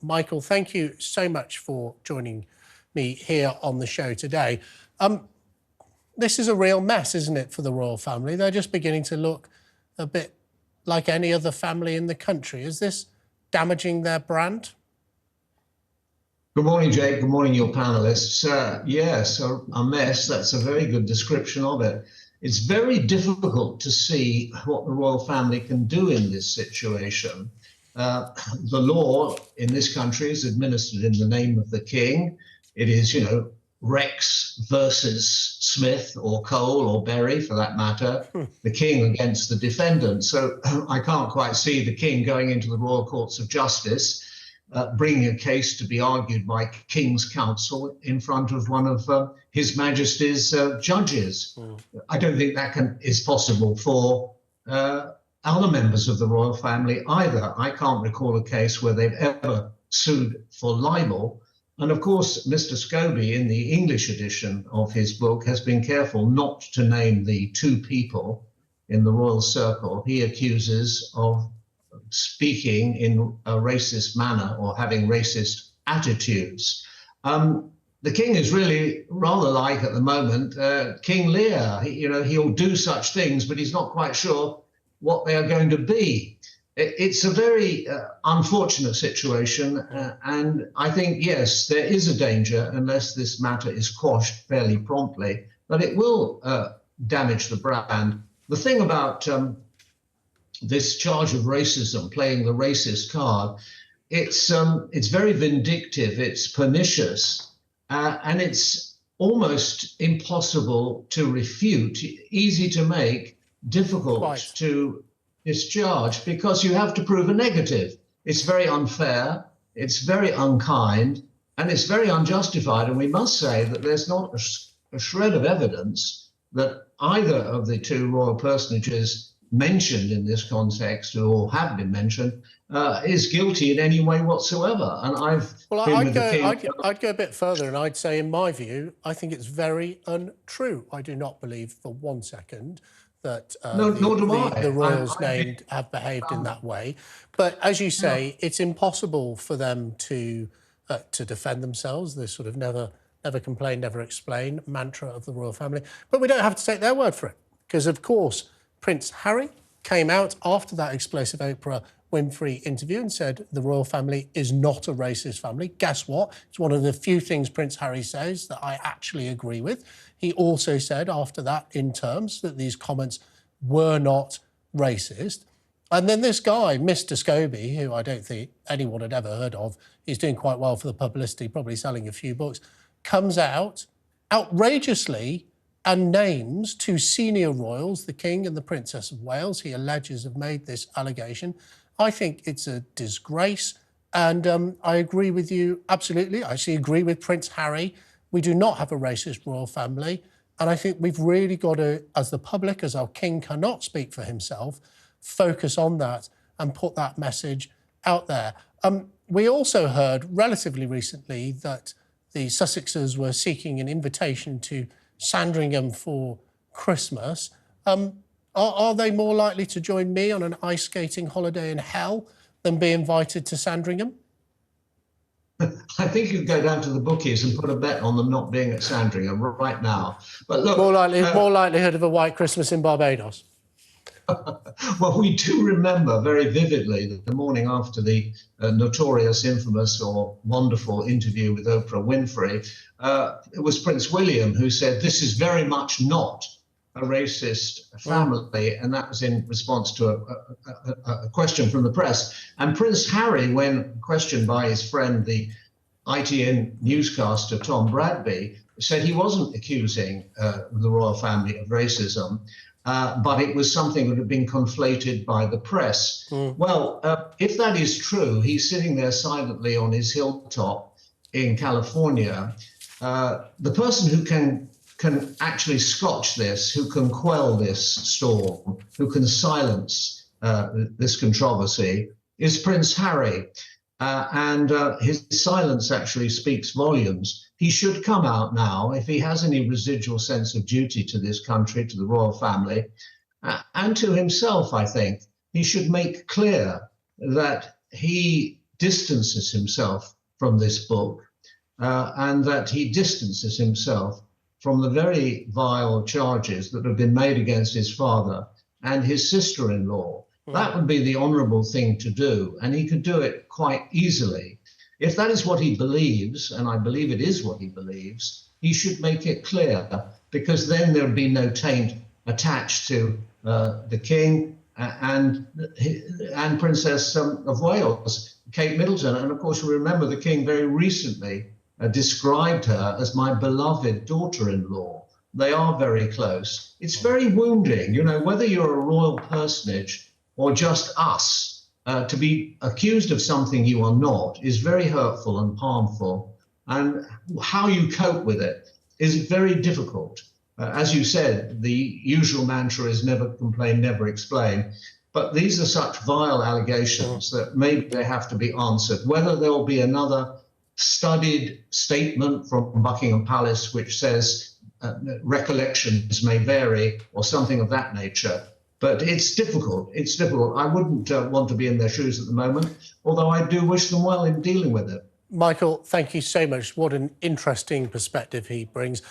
Michael, thank you so much for joining me here on the show today. This is a real mess, isn't it, for the royal family? They're just beginning to look a bit like any other family in the country. Is this damaging their brand? Good morning, Jake. Good morning, your panelists. Yes, a mess. That's a very good description of it. It's very difficult to see what the royal family can do in this situation. The law in this country is administered in the name of the king. It is, Rex versus Smith or Cole or Berry, for that matter, the king against the defendant. So I can't quite see the king going into the royal courts of justice, bringing a case to be argued by King's Counsel in front of one of His Majesty's judges. I don't think that is possible for other members of the royal family either. I can't recall a case where they've ever sued for libel. And of course, Mr. Scobie, in the English edition of his book, has been careful not to name the two people in the royal circle he accuses of speaking in a racist manner or having racist attitudes. The king is really rather like, at the moment, King Lear. He'll do such things, but he's not quite sure what they are going to be. It's a very unfortunate situation, and I think, yes, there is a danger, unless this matter is quashed fairly promptly, that it will damage the brand. The thing about this charge of racism, playing the racist card, it's very vindictive, it's pernicious, and it's almost impossible to refute, easy to make, difficult to discharge, because you have to prove a negative. It's very unfair, it's very unkind, and it's very unjustified. And we must say that there's not a shred of evidence that either of the two royal personages mentioned in this context, or have been mentioned, is guilty in any way whatsoever. And I'd go a bit further, and I'd say, in my view, I think it's very untrue. I do not believe for 1 second that the royals named have behaved in that way. But as you say, it's impossible for them to defend themselves. This sort of never complain, never explain mantra of the royal family. But we don't have to take their word for it, because, of course, Prince Harry came out after that explosive Oprah Winfrey interview and said the royal family is not a racist family. Guess what? It's one of the few things Prince Harry says that I actually agree with. He also said after that, in terms, that these comments were not racist. And then this guy, Mr. Scobie, who I don't think anyone had ever heard of, he's doing quite well for the publicity, probably selling a few books, comes out outrageously and names two senior royals, the King and the Princess of Wales, he alleges have made this allegation. I think it's a disgrace, and I agree with you absolutely. I actually agree with Prince Harry. We do not have a racist royal family, and I think we've really got to, as the public, as our king cannot speak for himself, focus on that and put that message out there. We also heard relatively recently that the Sussexes were seeking an invitation to Sandringham for Christmas. Are they more likely to join me on an ice skating holiday in hell than be invited to Sandringham? I think you go down to the bookies and put a bet on them not being at Sandringham right now. But look, more likelihood of a white Christmas in Barbados. Well, we do remember very vividly that the morning after the notorious, infamous, or wonderful interview with Oprah Winfrey, it was Prince William who said, "This is very much not a racist family," and that was in response to a question from the press. And Prince Harry, when questioned by his friend, the ITN newscaster Tom Bradby, said he wasn't accusing the royal family of racism, but it was something that had been conflated by the press. Well, if that is true, he's sitting there silently on his hilltop in California. The person who can actually scotch this, who can quell this storm, who can silence this controversy, is Prince Harry. And his silence actually speaks volumes. He should come out now, if he has any residual sense of duty to this country, to the royal family, and to himself, I think. He should make clear that he distances himself from this book, and that he distances himself from the very vile charges that have been made against his father and his sister-in-law. That would be the honourable thing to do, and he could do it quite easily. If that is what he believes, and I believe it is what he believes, he should make it clear, because then there would be no taint attached to the king and Princess of Wales, Kate Middleton. And of course, we remember the king very recently described her as my beloved daughter-in-law. They are very close. It's very wounding, you know, whether you're a royal personage or just us, to be accused of something you are not is very hurtful and harmful. And how you cope with it is very difficult. As you said, the usual mantra is never complain, never explain. But these are such vile allegations that maybe they have to be answered. Whether there will be another studied statement from Buckingham Palace which says recollections may vary or something of that nature. But it's difficult. It's difficult. I wouldn't want to be in their shoes at the moment, although I do wish them well in dealing with it. Michael, thank you so much. What an interesting perspective he brings.